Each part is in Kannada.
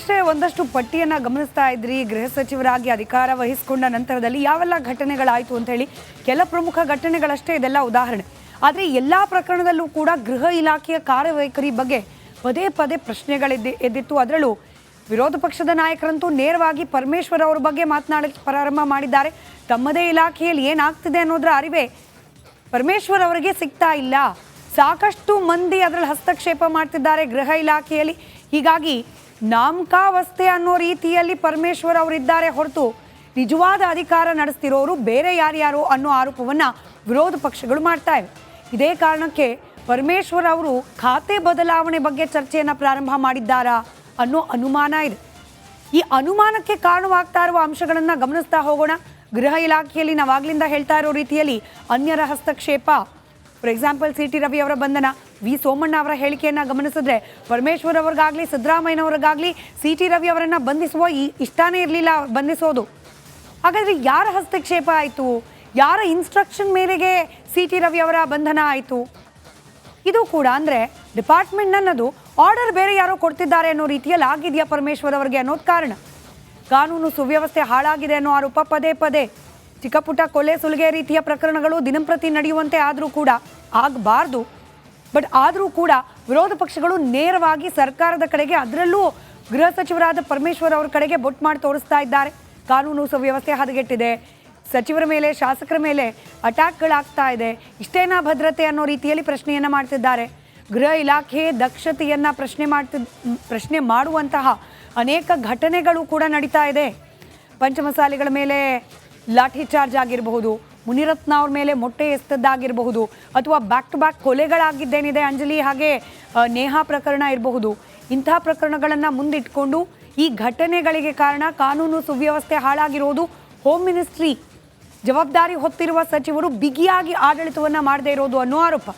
ಅಷ್ಟೇ ಒಂದಷ್ಟು ಪಟ್ಟಿಯನ್ನು ಗಮನಿಸ್ತಾ ಇದ್ರಿ. ಗೃಹ ಸಚಿವರಾಗಿ ಅಧಿಕಾರ ವಹಿಸಿಕೊಂಡ ನಂತರದಲ್ಲಿ ಯಾವೆಲ್ಲ ಘಟನೆಗಳಾಯಿತು ಅಂತ ಹೇಳಿ ಕೆಲ ಪ್ರಮುಖ ಘಟನೆಗಳಷ್ಟೇ ಇದೆಲ್ಲ ಉದಾಹರಣೆ. ಆದರೆ ಎಲ್ಲ ಪ್ರಕರಣದಲ್ಲೂ ಕೂಡ ಗೃಹ ಇಲಾಖೆಯ ಕಾರ್ಯವೈಖರಿ ಬಗ್ಗೆ ಪದೇ ಪದೇ ಎದ್ದಿತ್ತು. ಅದರಲ್ಲೂ ವಿರೋಧ ಪಕ್ಷದ ನಾಯಕರಂತೂ ನೇರವಾಗಿ ಪರಮೇಶ್ವರ್ ಅವರ ಬಗ್ಗೆ ಮಾತನಾಡಕ್ಕೆ ಪ್ರಾರಂಭ ಮಾಡಿದ್ದಾರೆ. ತಮ್ಮದೇ ಇಲಾಖೆಯಲ್ಲಿ ಏನಾಗ್ತಿದೆ ಅನ್ನೋದರ ಅರಿವೇ ಪರಮೇಶ್ವರ್ ಅವರಿಗೆ ಸಿಗ್ತಾ ಇಲ್ಲ. ಸಾಕಷ್ಟು ಮಂದಿ ಅದರಲ್ಲಿ ಹಸ್ತಕ್ಷೇಪ ಮಾಡ್ತಿದ್ದಾರೆ ಗೃಹ ಇಲಾಖೆಯಲ್ಲಿ. ಹೀಗಾಗಿ ನಾಮಕಾವಸ್ಥೆ ಅನ್ನೋ ರೀತಿಯಲ್ಲಿ ಪರಮೇಶ್ವರ್ ಅವರಿದ್ದಾರೆ ಹೊರತು ನಿಜವಾದ ಅಧಿಕಾರ ನಡೆಸ್ತಿರೋರು ಬೇರೆ ಯಾರ್ಯಾರು ಅನ್ನೋ ಆರೋಪವನ್ನು ವಿರೋಧ ಪಕ್ಷಗಳು ಮಾಡ್ತಾ ಇವೆ. ಇದೇ ಕಾರಣಕ್ಕೆ ಪರಮೇಶ್ವರ್ ಅವರು ಖಾತೆ ಬದಲಾವಣೆ ಬಗ್ಗೆ ಚರ್ಚೆಯನ್ನು ಪ್ರಾರಂಭ ಮಾಡಿದ್ದಾರಾ ಅನ್ನೋ ಅನುಮಾನ ಇದೆ. ಈ ಅನುಮಾನಕ್ಕೆ ಕಾರಣವಾಗ್ತಾ ಇರುವ ಅಂಶಗಳನ್ನು ಗಮನಿಸ್ತಾ ಹೋಗೋಣ. ಗೃಹ ಇಲಾಖೆಯಲ್ಲಿ ನಾವಾಗ್ಲಿಂದ ಹೇಳ್ತಾ ಇರೋ ರೀತಿಯಲ್ಲಿ ಅನ್ಯರ ಹಸ್ತಕ್ಷೇಪ, for example C T Ravi ಅವರ ಬಂಧನ, ವಿ ಸೋಮಣ್ಣ ಅವರ ಹೇಳಿಕೆಯನ್ನು ಗಮನಿಸಿದ್ರೆ ಪರಮೇಶ್ವರ್ ಅವ್ರಿಗಾಗಲಿ ಸಿದ್ದರಾಮಯ್ಯನವ್ರಿಗಾಗಲಿ ಸಿ ಟಿ ರವಿ ಅವರನ್ನು ಬಂಧಿಸುವ ಇಷ್ಟನೇ ಇರಲಿಲ್ಲ ಬಂಧಿಸೋದು. ಹಾಗಾದರೆ ಯಾರ ಹಸ್ತಕ್ಷೇಪ ಆಯಿತು? ಯಾರ ಇನ್ಸ್ಟ್ರಕ್ಷನ್ ಮೇರೆಗೆ ಸಿ ಟಿ ರವಿ ಅವರ ಬಂಧನ ಆಯಿತು? ಇದು ಕೂಡ ಅಂದರೆ ಡಿಪಾರ್ಟ್ಮೆಂಟ್ ಅನ್ನೋದು ಆರ್ಡರ್ ಬೇರೆ ಯಾರೋ ಕೊಡ್ತಿದ್ದಾರೆ ಅನ್ನೋ ರೀತಿಯಲ್ಲಿ ಆಗಿದೆಯಾ ಪರಮೇಶ್ವರ್ ಅವರಿಗೆ ಅನ್ನೋದು ಕಾರಣ. ಕಾನೂನು ಸುವ್ಯವಸ್ಥೆ ಹಾಳಾಗಿದೆ ಅನ್ನೋ ಆರೋಪ ಪದೇ ಪದೇ. ಚಿಕ್ಕ ಪುಟ್ಟ ಕೊಲೆ ಸುಲಿಗೆ ರೀತಿಯ ಪ್ರಕರಣಗಳು ದಿನಂಪ್ರತಿ ನಡೆಯುವಂತೆ ಆದರೂ ಕೂಡ ಆಗಬಾರ್ದು. ಬಟ್ ಆದರೂ ಕೂಡ ವಿರೋಧ ಪಕ್ಷಗಳು ನೇರವಾಗಿ ಸರ್ಕಾರದ ಕಡೆಗೆ, ಅದರಲ್ಲೂ ಗೃಹ ಸಚಿವರಾದ ಪರಮೇಶ್ವರ್ ಅವರ ಕಡೆಗೆ ಬೊಟ್ಟು ಮಾಡಿ ತೋರಿಸ್ತಾ ಇದ್ದಾರೆ. ಕಾನೂನು ಸುವ್ಯವಸ್ಥೆ ಹದಗೆಟ್ಟಿದೆ, ಸಚಿವರ ಮೇಲೆ ಶಾಸಕರ ಮೇಲೆ ಅಟ್ಯಾಕ್ಗಳಾಗ್ತಾ ಇದೆ, ಇಷ್ಟೇನಾ ಭದ್ರತೆ ಅನ್ನೋ ರೀತಿಯಲ್ಲಿ ಪ್ರಶ್ನೆಯನ್ನು ಮಾಡ್ತಿದ್ದಾರೆ. ಗೃಹ ಇಲಾಖೆ ದಕ್ಷತೆಯನ್ನು ಪ್ರಶ್ನೆ ಮಾಡುವಂತಹ ಅನೇಕ ಘಟನೆಗಳು ಕೂಡ ನಡೀತಾ ಇದೆ. ಪಂಚಮಸಾಲಿಗಳ ಮೇಲೆ ಲಾಠಿ ಚಾರ್ಜ್ ಆಗಿರಬಹುದು, ಮುನಿರತ್ನ ಅವ್ರ ಮೇಲೆ ಮೊಟ್ಟೆ ಎಸ್ತದ್ದಾಗಿರಬಹುದು, ಅಥವಾ ಬ್ಯಾಕ್ ಟು ಬ್ಯಾಕ್ ಕೊಲೆಗಳಾಗಿದ್ದೇನಿದೆ ಅಂಜಲಿ ಹಾಗೆ ನೇಹಾ ಪ್ರಕರಣ ಇರಬಹುದು. ಇಂಥ ಪ್ರಕರಣಗಳನ್ನು ಮುಂದಿಟ್ಕೊಂಡು ಈ ಘಟನೆಗಳಿಗೆ ಕಾರಣ ಕಾನೂನು ಸುವ್ಯವಸ್ಥೆ ಹಾಳಾಗಿರೋದು ಹೋಮ್ ಮಿನಿಸ್ಟ್ರಿ, ಜವಾಬ್ದಾರಿ ಹೊತ್ತಿರುವ ಸಚಿವರು ಬಿಗಿಯಾಗಿ ಆಡಳಿತವನ್ನು ಮಾಡದೇ ಇರೋದು ಅನ್ನೋ ಆರೋಪ.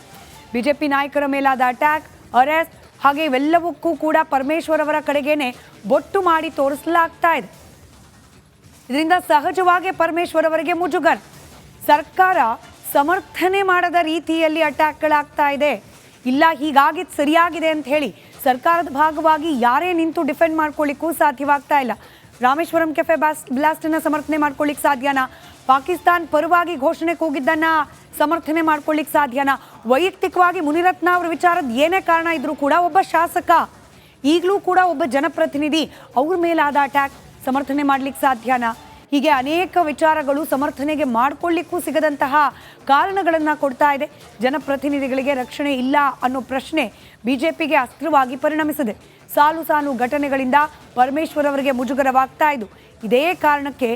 ಬಿಜೆಪಿ ನಾಯಕರ ಮೇಲಾದ ಅಟ್ಯಾಕ್, ಅರೆಸ್ಟ್ ಹಾಗೆ ಇವೆಲ್ಲವಕ್ಕೂ ಕೂಡ ಪರಮೇಶ್ವರ್ ಅವರ ಕಡೆಗೇನೆ ಬೊಟ್ಟು ಮಾಡಿ ತೋರಿಸಲಾಗ್ತಾ ಇದೆ. ಇದರಿಂದ ಸಹಜವಾಗಿ ಪರಮೇಶ್ವರ್ ಅವರಿಗೆ ಮುಜುಗರ. ಸರ್ಕಾರ ಸಮರ್ಥನೆ ಮಾಡದ ರೀತಿಯಲ್ಲಿ ಅಟ್ಯಾಕ್ಗಳಾಗ್ತಾ ಇದೆ. ಇಲ್ಲ ಹೀಗಾಗಿದ್ದು ಸರಿಯಾಗಿದೆ ಅಂತ ಹೇಳಿ ಸರ್ಕಾರದ ಭಾಗವಾಗಿ ಯಾರೇ ನಿಂತು ಡಿಫೆಂಡ್ ಮಾಡ್ಕೊಳ್ಳಿಕ್ಕೂ ಸಾಧ್ಯವಾಗ್ತಾ ಇಲ್ಲ. ರಾಮೇಶ್ವರಂ ಕೆಫೆ ಬ್ಲಾಸ್ಟನ್ನು ಸಮರ್ಥನೆ ಮಾಡ್ಕೊಳ್ಳಿಕ್ಕೆ ಸಾಧ್ಯನಾ? ಪಾಕಿಸ್ತಾನ್ ಪರವಾಗಿ ಘೋಷಣೆ ಕೂಗಿದ್ದನ್ನು ಸಮರ್ಥನೆ ಮಾಡ್ಕೊಳ್ಳಿಕ್ಕೆ ಸಾಧ್ಯನಾ? ವೈಯಕ್ತಿಕವಾಗಿ ಮುನಿರತ್ನ ಅವರ ವಿಚಾರದ ಏನೇ ಕಾರಣ ಇದ್ರೂ ಕೂಡ ಒಬ್ಬ ಶಾಸಕ, ಈಗಲೂ ಕೂಡ ಒಬ್ಬ ಜನಪ್ರತಿನಿಧಿ, ಅವ್ರ ಮೇಲಾದ ಅಟ್ಯಾಕ್ ಸಮರ್ಥನೆ ಮಾಡ್ಲಿಕ್ಕೆ ಸಾಧ್ಯನಾ? ಹೀಗೆ ಅನೇಕ ವಿಚಾರಗಳು ಸಮರ್ಥನೆಗೆ ಮಾಡ್ಕೊಳ್ಳಿಕ್ಕೂ ಸಿಗದಂತಹ ಕಾರಣಗಳನ್ನು ಕೊಡ್ತಾ ಇದೆ. ಜನಪ್ರತಿನಿಧಿಗಳಿಗೆ ರಕ್ಷಣೆ ಇಲ್ಲ ಅನ್ನೋ ಪ್ರಶ್ನೆ ಬಿಜೆಪಿಗೆ ಅಸ್ತ್ರವಾಗಿ ಪರಿಣಮಿಸಿದೆ. ಸಾಲು ಘಟನೆಗಳಿಂದ ಪರಮೇಶ್ವರ್ ಅವರಿಗೆ ಮುಜುಗರವಾಗ್ತಾ ಇದ್ದು. ಇದೇ ಕಾರಣಕ್ಕೆ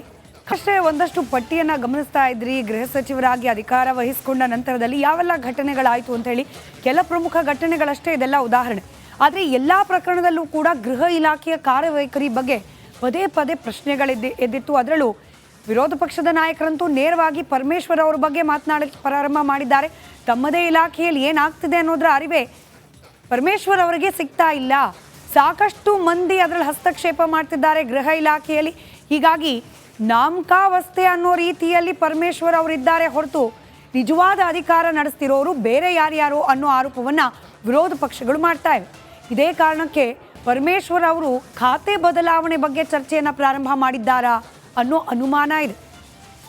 ಅಷ್ಟೇ ಒಂದಷ್ಟು ಪಟ್ಟಿಯನ್ನು ಗಮನಿಸ್ತಾ ಇದ್ರಿ. ಗೃಹ ಸಚಿವರಾಗಿ ಅಧಿಕಾರ ವಹಿಸಿಕೊಂಡ ನಂತರದಲ್ಲಿ ಯಾವೆಲ್ಲ ಘಟನೆಗಳಾಯಿತು ಅಂತ ಹೇಳಿ ಕೆಲ ಪ್ರಮುಖ ಘಟನೆಗಳಷ್ಟೇ ಇದೆಲ್ಲ ಉದಾಹರಣೆ. ಆದರೆ ಎಲ್ಲ ಪ್ರಕರಣದಲ್ಲೂ ಕೂಡ ಗೃಹ ಇಲಾಖೆಯ ಕಾರ್ಯವೈಖರಿ ಬಗ್ಗೆ ಪದೇ ಪದೇ ಎದ್ದಿತ್ತು. ಅದರಲ್ಲೂ ವಿರೋಧ ಪಕ್ಷದ ನಾಯಕರಂತೂ ನೇರವಾಗಿ ಪರಮೇಶ್ವರ್ ಅವರ ಬಗ್ಗೆ ಮಾತನಾಡಕ್ಕೆ ಪ್ರಾರಂಭ ಮಾಡಿದ್ದಾರೆ. ತಮ್ಮದೇ ಇಲಾಖೆಯಲ್ಲಿ ಏನಾಗ್ತಿದೆ ಅನ್ನೋದರ ಅರಿವೇ ಪರಮೇಶ್ವರ್ ಅವರಿಗೆ ಸಿಗ್ತಾ ಇಲ್ಲ. ಸಾಕಷ್ಟು ಮಂದಿ ಅದರಲ್ಲಿ ಹಸ್ತಕ್ಷೇಪ ಮಾಡ್ತಿದ್ದಾರೆ ಗೃಹ ಇಲಾಖೆಯಲ್ಲಿ. ಹೀಗಾಗಿ ನಾಮಕಾವಸ್ಥೆ ಅನ್ನೋ ರೀತಿಯಲ್ಲಿ ಪರಮೇಶ್ವರ್ ಅವರಿದ್ದಾರೆ ಹೊರತು ನಿಜವಾದ ಅಧಿಕಾರ ನಡೆಸ್ತಿರೋರು ಬೇರೆ ಯಾರ್ಯಾರು ಅನ್ನೋ ಆರೋಪವನ್ನು ವಿರೋಧ ಪಕ್ಷಗಳು ಮಾಡ್ತಾ ಇವೆ. ಇದೇ ಕಾರಣಕ್ಕೆ ಪರಮೇಶ್ವರ್ ಅವರು ಖಾತೆ ಬದಲಾವಣೆ ಬಗ್ಗೆ ಚರ್ಚೆಯನ್ನು ಪ್ರಾರಂಭ ಮಾಡಿದ್ದಾರಾ ಅನ್ನೋ ಅನುಮಾನ ಇದೆ.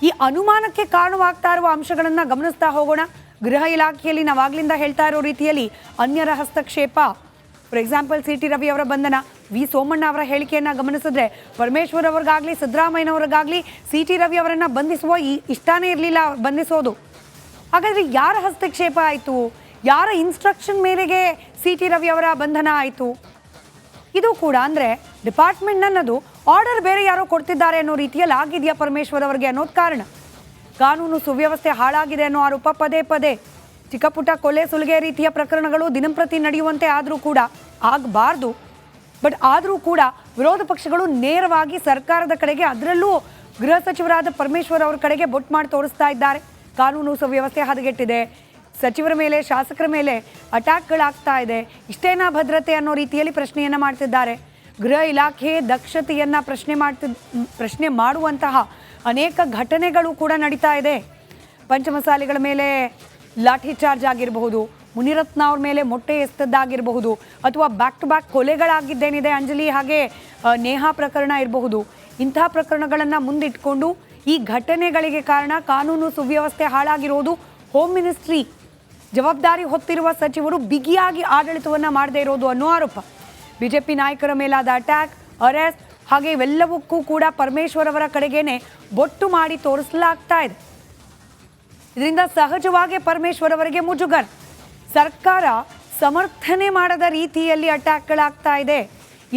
ಈ ಅನುಮಾನಕ್ಕೆ ಕಾರಣವಾಗ್ತಾ ಇರುವ ಅಂಶಗಳನ್ನು ಗಮನಿಸ್ತಾ ಹೋಗೋಣ. ಗೃಹ ಇಲಾಖೆಯಲ್ಲಿ ನಾವಾಗ್ಲಿಂದ ಹೇಳ್ತಾ ಇರೋ ರೀತಿಯಲ್ಲಿ ಅನ್ಯರ ಹಸ್ತಕ್ಷೇಪ, for example C T Ravi ಅವರ ಬಂಧನ, ವಿ ಸೋಮಣ್ಣ ಅವರ ಹೇಳಿಕೆಯನ್ನು ಗಮನಿಸಿದ್ರೆ ಪರಮೇಶ್ವರ್ ಅವ್ರಿಗಾಗಲಿ ಸಿದ್ದರಾಮಯ್ಯನವ್ರಿಗಾಗಲಿ ಸಿ ಟಿ ರವಿ ಅವರನ್ನು ಬಂಧಿಸುವ ಇಷ್ಟನೇ ಇರಲಿಲ್ಲ ಬಂಧಿಸೋದು. ಹಾಗಾದರೆ ಯಾರ ಹಸ್ತಕ್ಷೇಪ ಆಯಿತು? ಯಾರ ಇನ್ಸ್ಟ್ರಕ್ಷನ್ ಮೇರೆಗೆ ಸಿ ಟಿ ರವಿ ಅವರ ಬಂಧನ ಆಯಿತು? ಇದು ಕೂಡ ಅಂದರೆ ಡಿಪಾರ್ಟ್ಮೆಂಟ್ ಅನ್ನೋದು ಆರ್ಡರ್ ಬೇರೆ ಯಾರೋ ಕೊಡ್ತಿದ್ದಾರೆ ಅನ್ನೋ ರೀತಿಯಲ್ಲಿ ಆಗಿದೆಯಾ ಪರಮೇಶ್ವರ್ ಅವರಿಗೆ ಅನ್ನೋದು ಕಾರಣ. ಕಾನೂನು ಸುವ್ಯವಸ್ಥೆ ಹಾಳಾಗಿದೆ ಅನ್ನೋ ಆರೋಪ ಪದೇ ಪದೇ. ಚಿಕ್ಕ ಪುಟ್ಟ ಕೊಲೆ ಸುಲಿಗೆ ರೀತಿಯ ಪ್ರಕರಣಗಳು ದಿನಂಪ್ರತಿ ನಡೆಯುವಂತೆ ಆದರೂ ಕೂಡ ಆಗಬಾರ್ದು. ಬಟ್ ಆದರೂ ಕೂಡ ವಿರೋಧ ಪಕ್ಷಗಳು ನೇರವಾಗಿ ಸರ್ಕಾರದ ಕಡೆಗೆ, ಅದರಲ್ಲೂ ಗೃಹ ಸಚಿವರಾದ ಪರಮೇಶ್ವರ್ ಅವರ ಕಡೆಗೆ ಬೊಟ್ಟು ಮಾಡಿ ತೋರಿಸ್ತಾ ಇದ್ದಾರೆ. ಕಾನೂನು ಸುವ್ಯವಸ್ಥೆ ಹದಗೆಟ್ಟಿದೆ, ಸಚಿವರ ಮೇಲೆ ಶಾಸಕರ ಮೇಲೆ ಅಟ್ಯಾಕ್ಗಳಾಗ್ತಾ ಇದೆ, ಇಷ್ಟೇನಾ ಭದ್ರತೆ ಅನ್ನೋ ರೀತಿಯಲ್ಲಿ ಪ್ರಶ್ನೆಯನ್ನು ಮಾಡ್ತಿದ್ದಾರೆ. ಗೃಹ ಇಲಾಖೆ ದಕ್ಷತೆಯನ್ನು ಪ್ರಶ್ನೆ ಮಾಡುವಂತಹ ಅನೇಕ ಘಟನೆಗಳು ಕೂಡ ನಡೀತಾ ಇದೆ. ಪಂಚಮಸಾಲಿಗಳ ಮೇಲೆ ಲಾಠಿ ಚಾರ್ಜ್ ಆಗಿರಬಹುದು, ಮುನಿರತ್ನ ಅವ್ರ ಮೇಲೆ ಮೊಟ್ಟೆ ಎಸ್ತದ್ದಾಗಿರಬಹುದು ಅಥವಾ ಬ್ಯಾಕ್ ಟು ಬ್ಯಾಕ್ ಕೊಲೆಗಳಾಗಿದ್ದೇನಿದೆ ಅಂಜಲಿ ಹಾಗೆ ನೇಹಾ ಪ್ರಕರಣ ಇರಬಹುದು. ಇಂಥ ಪ್ರಕರಣಗಳನ್ನು ಮುಂದಿಟ್ಕೊಂಡು ಈ ಘಟನೆಗಳಿಗೆ ಕಾರಣ ಕಾನೂನು ಸುವ್ಯವಸ್ಥೆ ಹಾಳಾಗಿರೋದು ಹೋಮ್ ಮಿನಿಸ್ಟ್ರಿ, ಜವಾಬ್ದಾರಿ ಹೊತ್ತಿರುವ ಸಚಿವರು ಬಿಗಿಯಾಗಿ ಆಡಳಿತವನ್ನು ಮಾಡದೇ ಇರೋದು ಅನ್ನೋ ಆರೋಪ. ಬಿಜೆಪಿ ನಾಯಕರ ಮೇಲಾದ ಅಟ್ಯಾಕ್, ಅರೆಸ್ಟ್ ಹಾಗೆ ಇವೆಲ್ಲವಕ್ಕೂ ಕೂಡ ಪರಮೇಶ್ವರ್ ಅವರ ಕಡೆಗೇನೆ ಬೊಟ್ಟು ಮಾಡಿ ತೋರಿಸಲಾಗ್ತಾ ಇದೆ. ಇದರಿಂದ ಸಹಜವಾಗಿ ಪರಮೇಶ್ವರ್ ಅವರಿಗೆ ಮುಜುಗರ. ಸರ್ಕಾರ ಸಮರ್ಥನೆ ಮಾಡದ ರೀತಿಯಲ್ಲಿ ಅಟ್ಯಾಕ್ಗಳಾಗ್ತಾ ಇದೆ.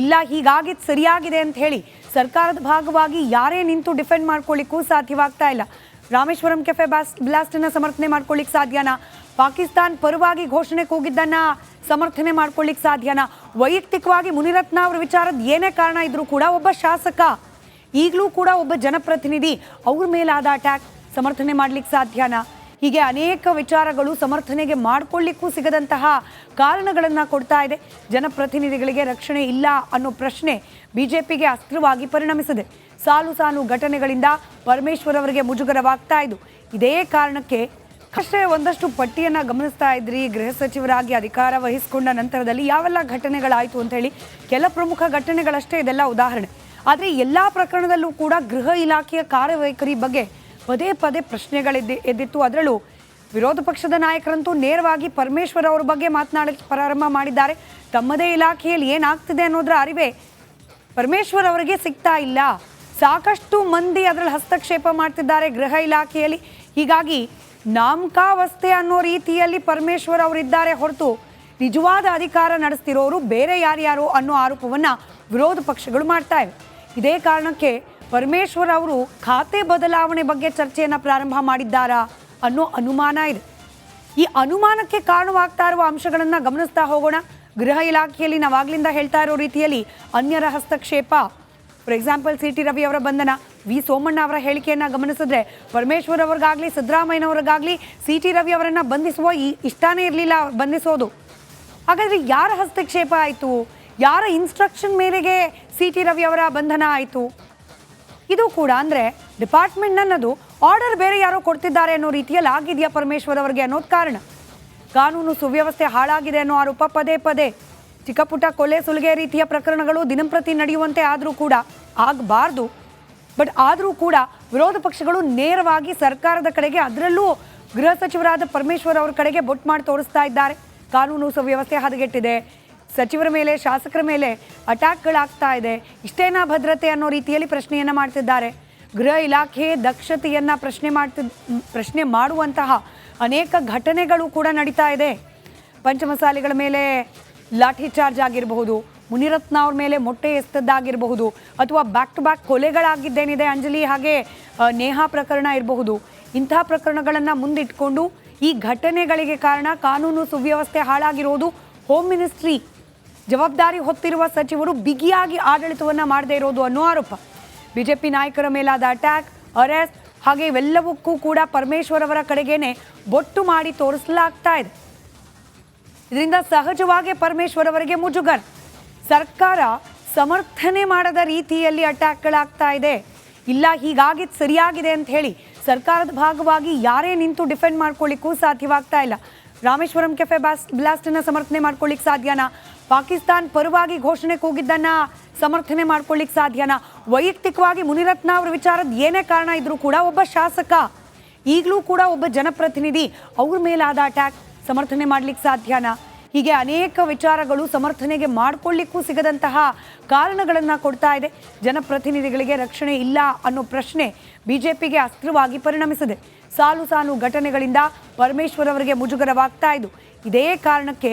ಇಲ್ಲ ಹೀಗಾಗಿದ್ದು ಸರಿಯಾಗಿದೆ ಅಂತ ಹೇಳಿ ಸರ್ಕಾರದ ಭಾಗವಾಗಿ ಯಾರೇ ನಿಂತು ಡಿಫೆಂಡ್ ಮಾಡ್ಕೊಳ್ಳಿಕ್ಕೂ ಸಾಧ್ಯವಾಗ್ತಾ ಇಲ್ಲ. ರಾಮೇಶ್ವರಂ ಕೆಫೆ ಬ್ಲಾಸ್ಟನ್ನ ಸಮರ್ಥನೆ ಮಾಡ್ಕೊಳ್ಳಿಕ್ಕೆ ಸಾಧ್ಯನಾ? ಪಾಕಿಸ್ತಾನ್ ಪರವಾಗಿ ಘೋಷಣೆ ಕೂಗಿದ್ದನ್ನ ಸಮರ್ಥನೆ ಮಾಡ್ಕೊಳ್ಳಿಕ್ಕೆ ಸಾಧ್ಯನಾ? ವೈಯಕ್ತಿಕವಾಗಿ ಮುನಿರತ್ನ ಅವರ ವಿಚಾರದ ಏನೇ ಕಾರಣ ಇದ್ರೂ ಕೂಡ ಒಬ್ಬ ಶಾಸಕ, ಈಗಲೂ ಕೂಡ ಒಬ್ಬ ಜನಪ್ರತಿನಿಧಿ, ಅವ್ರ ಮೇಲಾದ ಅಟ್ಯಾಕ್ ಸಮರ್ಥನೆ ಮಾಡ್ಲಿಕ್ಕೆ ಸಾಧ್ಯನಾ? ಹೀಗೆ ಅನೇಕ ವಿಚಾರಗಳು ಸಮರ್ಥನೆಗೆ ಮಾಡ್ಕೊಳ್ಳಿಕ್ಕೂ ಸಿಗದಂತಹ ಕಾರಣಗಳನ್ನು ಕೊಡ್ತಾ ಇದೆ. ಜನಪ್ರತಿನಿಧಿಗಳಿಗೆ ರಕ್ಷಣೆ ಇಲ್ಲ ಅನ್ನೋ ಪ್ರಶ್ನೆ ಬಿಜೆಪಿಗೆ ಅಸ್ತ್ರವಾಗಿ ಪರಿಣಮಿಸಿದೆ. ಸಾಲು ಸಾಲು ಘಟನೆಗಳಿಂದ ಪರಮೇಶ್ವರ್ ಅವರಿಗೆ ಮುಜುಗರವಾಗ್ತಾ ಇದ್ದು, ಇದೇ ಕಾರಣಕ್ಕೆ ಅಷ್ಟೇ ಒಂದಷ್ಟು ಪಟ್ಟಿಯನ್ನು ಗಮನಿಸ್ತಾ ಇದ್ರಿ. ಗೃಹ ಸಚಿವರಾಗಿ ಅಧಿಕಾರ ವಹಿಸಿಕೊಂಡ ನಂತರದಲ್ಲಿ ಯಾವೆಲ್ಲ ಘಟನೆಗಳಾಯಿತು ಅಂತ ಹೇಳಿ ಕೆಲ ಪ್ರಮುಖ ಘಟನೆಗಳಷ್ಟೇ ಇದೆಲ್ಲ ಉದಾಹರಣೆ. ಆದರೆ ಎಲ್ಲ ಪ್ರಕರಣದಲ್ಲೂ ಕೂಡ ಗೃಹ ಇಲಾಖೆಯ ಕಾರ್ಯವೈಖರಿ ಬಗ್ಗೆ ಪದೇ ಪದೇ ಎದ್ದಿತ್ತು. ಅದರಲ್ಲೂ ವಿರೋಧ ಪಕ್ಷದ ನಾಯಕರಂತೂ ನೇರವಾಗಿ ಪರಮೇಶ್ವರ್ ಅವರ ಬಗ್ಗೆ ಮಾತನಾಡಕ್ಕೆ ಪ್ರಾರಂಭ ಮಾಡಿದ್ದಾರೆ. ತಮ್ಮದೇ ಇಲಾಖೆಯಲ್ಲಿ ಏನಾಗ್ತಿದೆ ಅನ್ನೋದರ ಅರಿವೇ ಪರಮೇಶ್ವರ್ ಅವರಿಗೆ ಸಿಗ್ತಾ ಇಲ್ಲ. ಸಾಕಷ್ಟು ಮಂದಿ ಅದರಲ್ಲಿ ಹಸ್ತಕ್ಷೇಪ ಮಾಡ್ತಿದ್ದಾರೆ ಗೃಹ ಇಲಾಖೆಯಲ್ಲಿ. ಹೀಗಾಗಿ ನಾಮಕಾವಸ್ಥೆ ಅನ್ನೋ ರೀತಿಯಲ್ಲಿ ಪರಮೇಶ್ವರ್ ಅವರಿದ್ದಾರೆ ಹೊರತು ನಿಜವಾದ ಅಧಿಕಾರ ನಡೆಸ್ತಿರೋರು ಬೇರೆ ಯಾರ್ಯಾರು ಅನ್ನೋ ಆರೋಪವನ್ನು ವಿರೋಧ ಪಕ್ಷಗಳು ಮಾಡ್ತಾ ಇವೆ. ಇದೇ ಕಾರಣಕ್ಕೆ ಪರಮೇಶ್ವರ್ ಅವರು ಖಾತೆ ಬದಲಾವಣೆ ಬಗ್ಗೆ ಚರ್ಚೆಯನ್ನು ಪ್ರಾರಂಭ ಮಾಡಿದ್ದಾರಾ ಅನ್ನೋ ಅನುಮಾನ ಇದೆ. ಈ ಅನುಮಾನಕ್ಕೆ ಕಾರಣವಾಗ್ತಾ ಇರುವ ಅಂಶಗಳನ್ನು ಗಮನಿಸ್ತಾ ಹೋಗೋಣ. ಗೃಹ ಇಲಾಖೆಯಲ್ಲಿ ನಾವಾಗ್ಲಿಂದ ಹೇಳ್ತಾ ಇರೋ ರೀತಿಯಲ್ಲಿ ಅನ್ಯರ ಹಸ್ತಕ್ಷೇಪ, for example C T Ravi ಅವರ ಬಂಧನ, ವಿ ಸೋಮಣ್ಣ ಅವರ ಹೇಳಿಕೆಯನ್ನು ಗಮನಿಸಿದ್ರೆ ಪರಮೇಶ್ವರ್ ಅವ್ರಿಗಾಗಲಿ ಸಿದ್ದರಾಮಯ್ಯನವ್ರಿಗಾಗಲಿ ಸಿ ಟಿ ರವಿ ಅವರನ್ನು ಬಂಧಿಸುವ ಇಷ್ಟನೇ ಇರಲಿಲ್ಲ ಬಂಧಿಸೋದು. ಹಾಗಾದರೆ ಯಾರ ಹಸ್ತಕ್ಷೇಪ ಆಯಿತು? ಯಾರ ಇನ್ಸ್ಟ್ರಕ್ಷನ್ ಮೇರೆಗೆ ಸಿ ಟಿ ರವಿ ಅವರ ಬಂಧನ ಆಯಿತು? ಇದು ಕೂಡ ಅಂದರೆ ಡಿಪಾರ್ಟ್ಮೆಂಟ್ ನನ್ನದು ಆರ್ಡರ್ ಬೇರೆ ಯಾರೋ ಕೊಡ್ತಿದ್ದಾರೆ ಅನ್ನೋ ರೀತಿಯಲ್ಲಿ ಆಗಿದೆಯಾ ಪರಮೇಶ್ವರ್ ಅವರಿಗೆ ಅನ್ನೋದು ಕಾರಣ. ಕಾನೂನು ಸುವ್ಯವಸ್ಥೆ ಹಾಳಾಗಿದೆ ಅನ್ನೋ ಆರೋಪ ಪದೇ ಪದೇ. ಚಿಕ್ಕ ಪುಟ್ಟ ಕೊಲೆ ಸುಲಿಗೆ ರೀತಿಯ ಪ್ರಕರಣಗಳು ದಿನಂಪ್ರತಿ ನಡೆಯುವಂತೆ ಆದರೂ ಕೂಡ ಆಗಬಾರ್ದು. ಬಟ್ ಆದರೂ ಕೂಡ ವಿರೋಧ ಪಕ್ಷಗಳು ನೇರವಾಗಿ ಸರ್ಕಾರದ ಕಡೆಗೆ, ಅದರಲ್ಲೂ ಗೃಹ ಸಚಿವರಾದ ಪರಮೇಶ್ವರ್ ಅವರ ಕಡೆಗೆ ಬೊಟ್ಟು ಮಾಡಿ ತೋರಿಸ್ತಾ ಇದ್ದಾರೆ. ಕಾನೂನು ಸುವ್ಯವಸ್ಥೆ ಹದಗೆಟ್ಟಿದೆ, ಸಚಿವರ ಮೇಲೆ ಶಾಸಕರ ಮೇಲೆ ಅಟ್ಯಾಕ್ಗಳಾಗ್ತಾ ಇದೆ, ಇಷ್ಟೇನಾ ಭದ್ರತೆ ಅನ್ನೋ ರೀತಿಯಲ್ಲಿ ಪ್ರಶ್ನೆಯನ್ನು ಮಾಡ್ತಿದ್ದಾರೆ. ಗೃಹ ಇಲಾಖೆ ದಕ್ಷತೆಯನ್ನು ಪ್ರಶ್ನೆ ಮಾಡುವಂತಹ ಅನೇಕ ಘಟನೆಗಳು ಕೂಡ ನಡೀತಾ ಇದೆ. ಪಂಚಮಸಾಲಿಗಳ ಮೇಲೆ ಲಾಠಿ ಚಾರ್ಜ್ ಆಗಿರಬಹುದು, ಮುನಿರತ್ನ ಅವ್ರ ಮೇಲೆ ಮೊಟ್ಟೆ ಎಸ್ತದ್ದಾಗಿರಬಹುದು, ಅಥವಾ ಬ್ಯಾಕ್ ಟು ಬ್ಯಾಕ್ ಕೊಲೆಗಳಾಗಿದ್ದೇನಿದೆ ಅಂಜಲಿ ಹಾಗೆ ನೇಹಾ ಪ್ರಕರಣ ಇರಬಹುದು. ಇಂಥ ಪ್ರಕರಣಗಳನ್ನು ಮುಂದಿಟ್ಕೊಂಡು ಈ ಘಟನೆಗಳಿಗೆ ಕಾರಣ ಕಾನೂನು ಸುವ್ಯವಸ್ಥೆ ಹಾಳಾಗಿರೋದು ಹೋಮ್ ಮಿನಿಸ್ಟ್ರಿ, ಜವಾಬ್ದಾರಿ ಹೊತ್ತಿರುವ ಸಚಿವರು ಬಿಗಿಯಾಗಿ ಆಡಳಿತವನ್ನು ಮಾಡದೇ ಇರೋದು ಅನ್ನೋ ಆರೋಪ. ಬಿಜೆಪಿ ನಾಯಕರ ಮೇಲಾದ ಅಟ್ಯಾಕ್, ಅರೆಸ್ಟ್ ಹಾಗೆ ಇವೆಲ್ಲವಕ್ಕೂ ಕೂಡ ಪರಮೇಶ್ವರ್ ಅವರ ಕಡೆಗೇನೆ ಬೊಟ್ಟು ಮಾಡಿ ತೋರಿಸಲಾಗ್ತಾ ಇದೆ. ಇದರಿಂದ ಸಹಜವಾಗಿ ಪರಮೇಶ್ವರ್ ಅವರಿಗೆ ಮುಜುಗರ. ಸರ್ಕಾರ ಸಮರ್ಥನೆ ಮಾಡದ ರೀತಿಯಲ್ಲಿ ಅಟ್ಯಾಕ್ಗಳಾಗ್ತಾ ಇದೆ. ಇಲ್ಲ ಹೀಗಾಗಿದ್ದು ಸರಿಯಾಗಿದೆ ಅಂತ ಹೇಳಿ ಸರ್ಕಾರದ ಭಾಗವಾಗಿ ಯಾರೇ ನಿಂತು ಡಿಫೆಂಡ್ ಮಾಡ್ಕೊಳ್ಳಿಕ್ಕೂ ಸಾಧ್ಯವಾಗ್ತಾ ಇಲ್ಲ. ರಾಮೇಶ್ವರಂ ಕೆಫೆ ಬ್ಲಾಸ್ಟನ್ನ ಸಮರ್ಥನೆ ಮಾಡ್ಕೊಳ್ಳಿಕ್ಕೆ ಸಾಧ್ಯನಾ? ಪಾಕಿಸ್ತಾನ್ ಪರವಾಗಿ ಘೋಷಣೆ ಕೂಗಿದ್ದನ್ನ ಸಮರ್ಥನೆ ಮಾಡ್ಕೊಳ್ಳಿಕ್ಕೆ ಸಾಧ್ಯನಾ? ವೈಯಕ್ತಿಕವಾಗಿ ಮುನಿರತ್ನ ಅವರ ವಿಚಾರದ ಏನೇ ಕಾರಣ ಇದ್ರೂ ಕೂಡ ಒಬ್ಬ ಶಾಸಕ, ಈಗಲೂ ಕೂಡ ಒಬ್ಬ ಜನಪ್ರತಿನಿಧಿ, ಅವ್ರ ಮೇಲಾದ ಅಟ್ಯಾಕ್ ಸಮರ್ಥನೆ ಮಾಡ್ಲಿಕ್ಕೆ ಸಾಧ್ಯನಾ? ಹೀಗೆ ಅನೇಕ ವಿಚಾರಗಳು ಸಮರ್ಥನೆಗೆ ಮಾಡ್ಕೊಳ್ಳಿಕ್ಕೂ ಸಿಗದಂತಹ ಕಾರಣಗಳನ್ನು ಕೊಡ್ತಾ ಇದೆ. ಜನಪ್ರತಿನಿಧಿಗಳಿಗೆ ರಕ್ಷಣೆ ಇಲ್ಲ ಅನ್ನೋ ಪ್ರಶ್ನೆ ಬಿಜೆಪಿಗೆ ಅಸ್ತ್ರವಾಗಿ ಪರಿಣಮಿಸಿದೆ. ಸಾಲು ಸಾಲು ಘಟನೆಗಳಿಂದ ಪರಮೇಶ್ವರ್ ಅವರಿಗೆ ಮುಜುಗರವಾಗ್ತಾ ಇದ್ದು, ಇದೇ ಕಾರಣಕ್ಕೆ